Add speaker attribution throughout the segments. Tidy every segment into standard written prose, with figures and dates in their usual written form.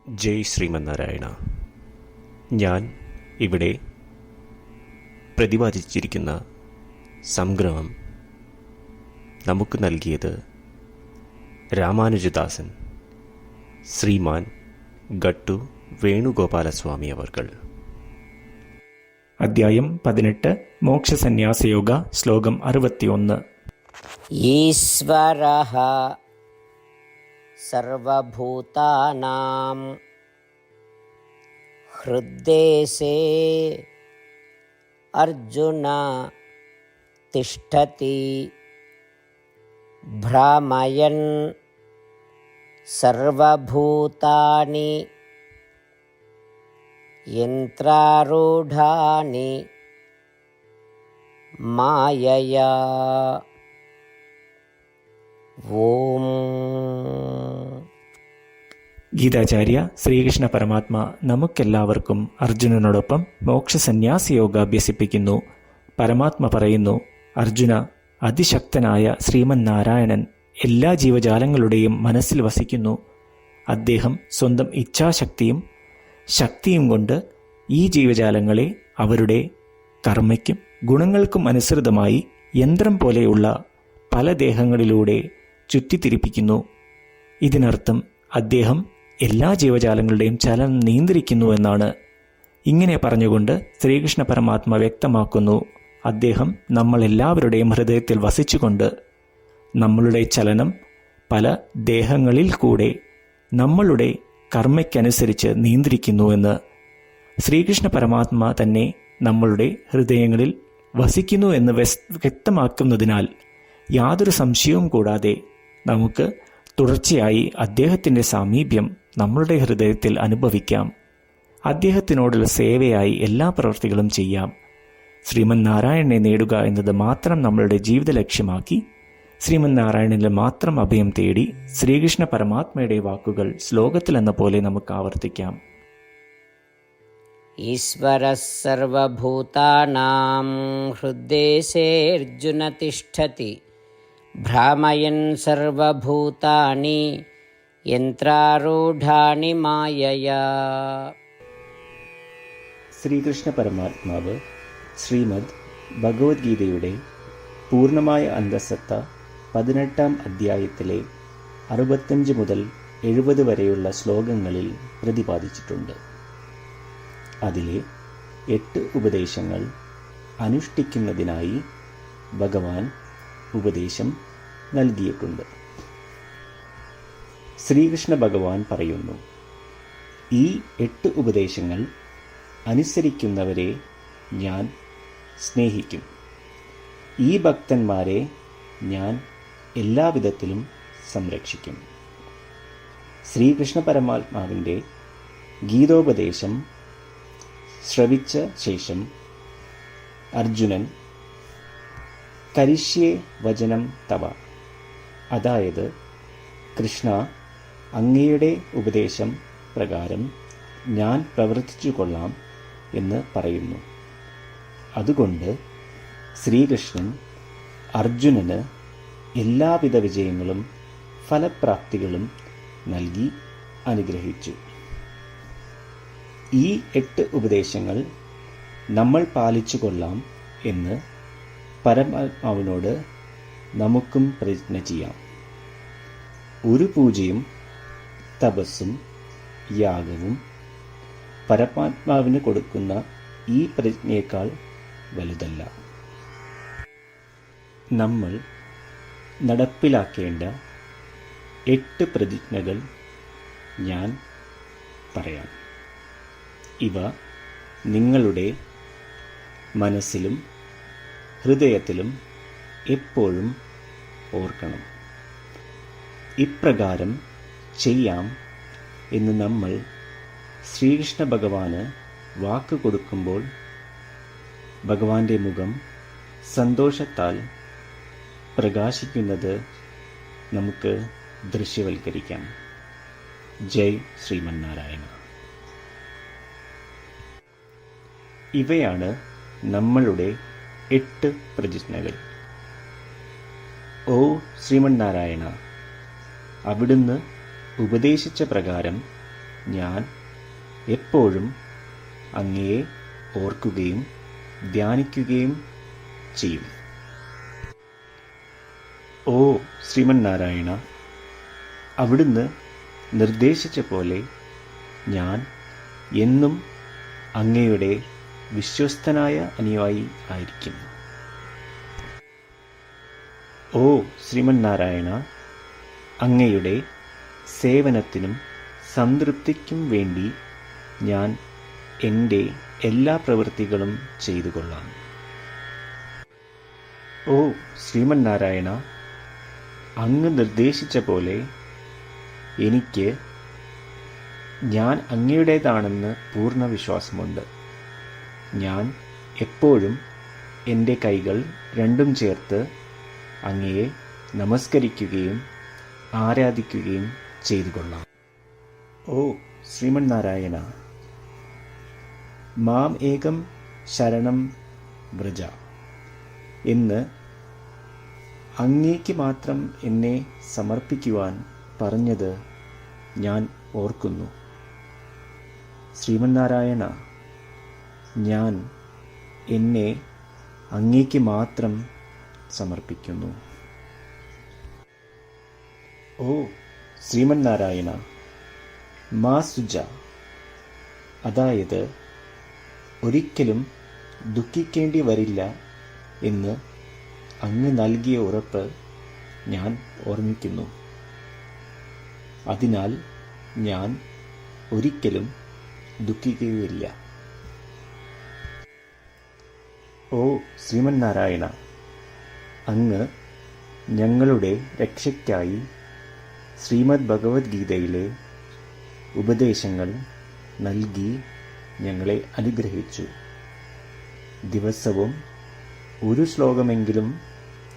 Speaker 1: ജയ് ശ്രീമന്നാരായണ. ഞാൻ ഇവിടെ പ്രതിപാദിച്ചിരിക്കുന്ന സംഗ്രഹം നമുക്ക് നൽകിയത് രാമാനുജദാസൻ ശ്രീമാൻ ഗട്ടു വേണുഗോപാലസ്വാമി അവർകൾ.
Speaker 2: അധ്യായം 18 മോക്ഷസന്യാസയോഗ ശ്ലോകം 61.
Speaker 3: ഈശ്വരഃ സർവഭൂതാനാം ഹൃദ്ദേശേ അർജുന തിഷ്ഠതി ഭ്രാമയൻ സർവഭൂതാനി യന്ത്രാരൂഢാനി മായയാ. ഓം.
Speaker 2: ഗീതാചാര്യ ശ്രീകൃഷ്ണ പരമാത്മ നമുക്കെല്ലാവർക്കും അർജുനനോടൊപ്പം മോക്ഷസന്യാസയോഗ അഭ്യസിപ്പിക്കുന്നു. പരമാത്മ പറയുന്നു, അർജുന, അതിശക്തനായ ശ്രീമൻ നാരായണൻ എല്ലാ ജീവജാലങ്ങളുടെയും മനസ്സിൽ വസിക്കുന്നു. അദ്ദേഹം സ്വന്തം ഇച്ഛാശക്തിയും ശക്തിയും കൊണ്ട് ഈ ജീവജാലങ്ങളെ അവരുടെ കർമ്മയ്ക്കും ഗുണങ്ങൾക്കും അനുസൃതമായി യന്ത്രം പോലെയുള്ള പല ദേഹങ്ങളിലൂടെ ചുറ്റിത്തിരിപ്പിക്കുന്നു. ഇതിനർത്ഥം അദ്ദേഹം എല്ലാ ജീവജാലങ്ങളുടെയും ചലനം നിയന്ത്രിക്കുന്നു എന്നാണ്. ഇങ്ങനെ പറഞ്ഞുകൊണ്ട് ശ്രീകൃഷ്ണ പരമാത്മ വ്യക്തമാക്കുന്നു, അദ്ദേഹം നമ്മളെല്ലാവരുടെയും ഹൃദയത്തിൽ വസിച്ചുകൊണ്ട് നമ്മളുടെ ചലനം പല ദേഹങ്ങളിൽ കൂടെ നമ്മളുടെ കർമ്മയ്ക്കനുസരിച്ച് നിയന്ത്രിക്കുന്നു എന്ന്. ശ്രീകൃഷ്ണ പരമാത്മ തന്നെ നമ്മളുടെ ഹൃദയങ്ങളിൽ വസിക്കുന്നു എന്ന് വ്യക്തമാക്കുന്നതിനാൽ യാതൊരു സംശയവും കൂടാതെ നമുക്ക് തുടർച്ചയായി അദ്ദേഹത്തിൻ്റെ സാമീപ്യം നമ്മളുടെ ഹൃദയത്തിൽ അനുഭവിക്കാം. അദ്ദേഹത്തിനോടുള്ള സേവയായി എല്ലാ പ്രവൃത്തികളും ചെയ്യാം. ശ്രീമൻ നാരായണനെ നേടുക എന്നത് മാത്രം നമ്മളുടെ ജീവിത ലക്ഷ്യമാക്കി ശ്രീമൻ നാരായണനിൽ മാത്രം അഭയം തേടി ശ്രീകൃഷ്ണ പരമാത്മയുടെ വാക്കുകൾ ശ്ലോകത്തിലെന്ന പോലെ നമുക്ക് ആവർത്തിക്കാം.
Speaker 3: ഈശ്വരഃ സർവഭൂതാനാം ഹൃദ്ദേശേ അർജുന തിഷ്ഠതി ഭ്രാമയൻ സർവഭൂതാനി യന്ത്രാരൂഢാനി മായയാ.
Speaker 2: ശ്രീകൃഷ്ണ പരമാത്മാവ് ശ്രീമദ് ഭഗവത്ഗീതയുടെ പൂർണ്ണമായ അന്തഃസത്ത 18-ാം അധ്യായത്തിലെ 65 മുതൽ 70 വരെയുള്ള ശ്ലോകങ്ങളിൽ പ്രതിപാദിച്ചിട്ടുണ്ട്. അതിലെ 8 ഉപദേശങ്ങൾ അനുഷ്ഠിക്കുന്നതിനായി ഭഗവാൻ ഉപദേശം നൽകിയിട്ടുണ്ട്. ശ്രീകൃഷ്ണ ഭഗവാൻ പറയുന്നു, ഈ 8 ഉപദേശങ്ങൾ അനുസരിക്കുന്നവരെ ഞാൻ സ്നേഹിക്കും. ഈ ഭക്തന്മാരെ ഞാൻ എല്ലാവിധത്തിലും സംരക്ഷിക്കും. ശ്രീകൃഷ്ണ പരമാത്മാവിൻ്റെ ഗീതോപദേശം ശ്രവിച്ച ശേഷം അർജുനൻ കരിഷ്യേ വചനം തവ, അതായത് കൃഷ്ണ, അങ്ങയുടെ ഉപദേശം പ്രകാരം ഞാൻ പ്രവർത്തിച്ചു കൊള്ളാം എന്ന് പറയുന്നു. അതുകൊണ്ട് ശ്രീകൃഷ്ണൻ അർജുനന് എല്ലാവിധ വിജയങ്ങളും ഫലപ്രാപ്തികളും നൽകി അനുഗ്രഹിച്ചു. ഈ 8 ഉപദേശങ്ങൾ നമ്മൾ പാലിച്ചു കൊള്ളാം എന്ന് പരമാത്മാവിനോട് നമുക്കും പ്രതിജ്ഞ ചെയ്യാം. ഒരു പൂജയും തപസ്സും യാഗവും പരമാത്മാവിന് കൊടുക്കുന്ന ഈ പ്രതിജ്ഞയേക്കാൾ വലുതല്ല. നമ്മൾ നടപ്പിലാക്കേണ്ട 8 പ്രതിജ്ഞകൾ ഞാൻ പറയാം. ഇവ നിങ്ങളുടെ മനസ്സിലും ഹൃദയത്തിലും എപ്പോഴും ഓർക്കണം. ഇപ്രകാരം ചെയ്യാം എന്ന് നമ്മൾ ശ്രീകൃഷ്ണ ഭഗവാന് വാക്ക് കൊടുക്കുമ്പോൾ ഭഗവാന്റെ മുഖം സന്തോഷത്താൽ പ്രകാശിക്കുന്നത് നമുക്ക് ദൃശ്യവൽക്കരിക്കാം. ജയ് ശ്രീമന്നാരായണ. ഇവയാണ് നമ്മളുടെ 8 പ്രതിജ്ഞകൾ. ഓ ശ്രീമന്നാരായണ, അവിടുന്ന് ഉപദേശിച്ച പ്രകാരം ഞാൻ എപ്പോഴും അങ്ങയെ ഓർക്കുകയും ധ്യാനിക്കുകയും ചെയ്യും. ഓ ശ്രീമന്നാരായണ, അവിടുന്ന് നിർദ്ദേശിച്ച പോലെ ഞാൻ എന്നും അങ്ങയുടെ വിശ്വസ്തനായ അനുയായി ആയിരിക്കും. ഓ ശ്രീമന്നാരായണ, അങ്ങയുടെ സേവനത്തിനും സംതൃപ്തിക്കും വേണ്ടി ഞാൻ എൻ്റെ എല്ലാ പ്രവൃത്തികളും ചെയ്തു കൊള്ളാം. ഓ ശ്രീമന്നാരായണ, അങ്ങ് നിർദ്ദേശിച്ച പോലെ എനിക്ക് ഞാൻ അങ്ങയുടേതാണെന്ന് പൂർണ്ണ വിശ്വാസമുണ്ട്. ഞാൻ എപ്പോഴും എൻ്റെ കൈകൾ രണ്ടും ചേർത്ത് അങ്ങയെ നമസ്കരിക്കുകയും ആരാധിക്കുകയും ചെയ്തു കൊള്ളാം. ഓ ശ്രീമന്നാരായണ, മാം ഏകം ശരണം വ്രജ എന്ന് അങ്ങേക്ക് മാത്രം എന്നെ സമർപ്പിക്കുവാൻ പറഞ്ഞത് ഞാൻ ഓർക്കുന്നു. ശ്രീമന്നാരായണ, ഞാൻ എന്നെ അങ്ങേക്ക് മാത്രം സമർപ്പിക്കുന്നു. ഓ ശ്രീമന്നാരായണ, മാ സുജ, അതായത് ഒരിക്കലും ദുഃഖിക്കേണ്ടി വരില്ല എന്ന് അങ്ങ് നൽകിയ ഉറപ്പ് ഞാൻ ഓർമ്മിക്കുന്നു. അതിനാൽ ഞാൻ ഒരിക്കലും ദുഃഖിക്കുകയില്ല. ഓ ശ്രീമന്നാരായണ, അങ്ങ് ഞങ്ങളുടെ രക്ഷയ്ക്കായി ശ്രീമദ് ഭഗവത്ഗീതയിലെ ഉപദേശങ്ങൾ നൽകി ഞങ്ങളെ അനുഗ്രഹിച്ചു. ദിവസവും ഒരു ശ്ലോകമെങ്കിലും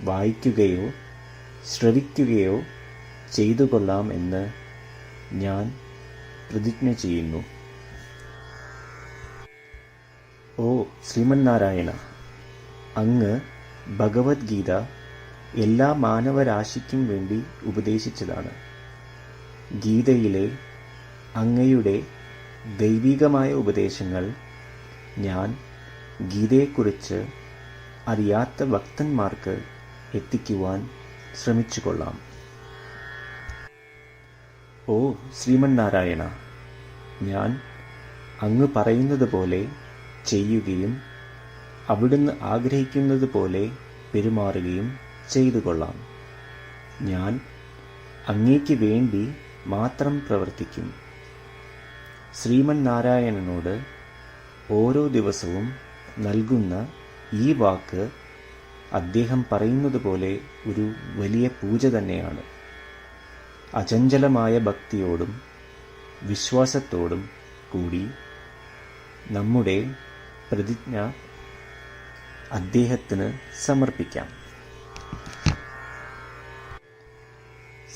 Speaker 2: വായിക്കുകയോ ശ്രവിക്കുകയോ ചെയ്തു കൊള്ളാം എന്ന് ഞാൻ പ്രതിജ്ഞ ചെയ്യുന്നു. ഓ ശ്രീമന്നാരായണ, അങ്ങ് ഭഗവത്ഗീത എല്ലാ മാനവരാശിക്കും വേണ്ടി ഉപദേശിച്ചതാണ്. ഗീതയിലെ അങ്ങയുടെ ദൈവികമായ ഉപദേശങ്ങൾ ഞാൻ ഗീതയെക്കുറിച്ച് അറിയാത്ത ഭക്തന്മാർക്ക് എത്തിക്കുവാൻ ശ്രമിച്ചുകൊള്ളാം. ഓ ശ്രീമന്നാരായണ, ഞാൻ അങ്ങ് പറയുന്നത് പോലെ ചെയ്യുകയും അവിടുന്ന് ആഗ്രഹിക്കുന്നത് പോലെ പെരുമാറുകയും ചെയ്തു കൊള്ളാം. ഞാൻ അങ്ങേക്ക് വേണ്ടി മാത്രം പ്രവർത്തിക്കും. ശ്രീമന്നാരായണനോട് ഓരോ ദിവസവും നൽകുന്ന ഈ വാക്ക് അദ്ദേഹം പറയുന്നത് പോലെ ഒരു വലിയ പൂജ തന്നെയാണ്. അചഞ്ചലമായ ഭക്തിയോടും വിശ്വാസത്തോടും കൂടി നമ്മുടെ പ്രതിജ്ഞ അദ്ദേഹത്തിന് സമർപ്പിക്കാം.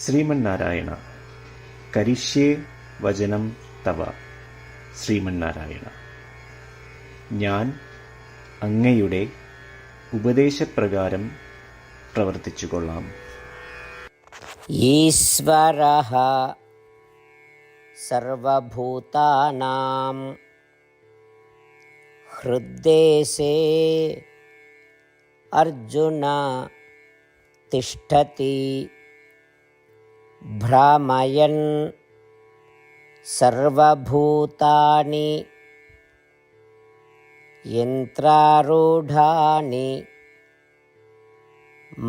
Speaker 2: ശ്രീമന്നാരായണ, കരിഷ്യേ വചനം തവ. ശ്രീമന്നാരായണ, ഞാൻ അങ്ങയുടെ ഉപദേശപ്രകാരം പ്രവർത്തിച്ചുകൊള്ളാം.
Speaker 3: ഈശ്വരഃ സർവഭൂതാനാം ഹൃദ്ദേശേ അർജുന തിഷ്ഠതി ഭ്രാമയൻ സർവഭൂതാനി യന്ത്രാരൂഢാനി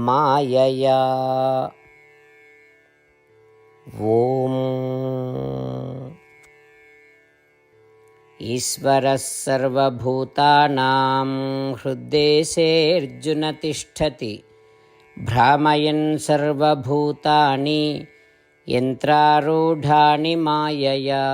Speaker 3: മായയാ. ഓം ഈശ്വരഃ സർവഭൂതാനാം ഹൃദ്ദേശേऽർജുന തിഷ്ഠതി ഭ്രാമയൻ സർവഭൂതാനി യന്ത്രാരൂഢാനി മായയാ.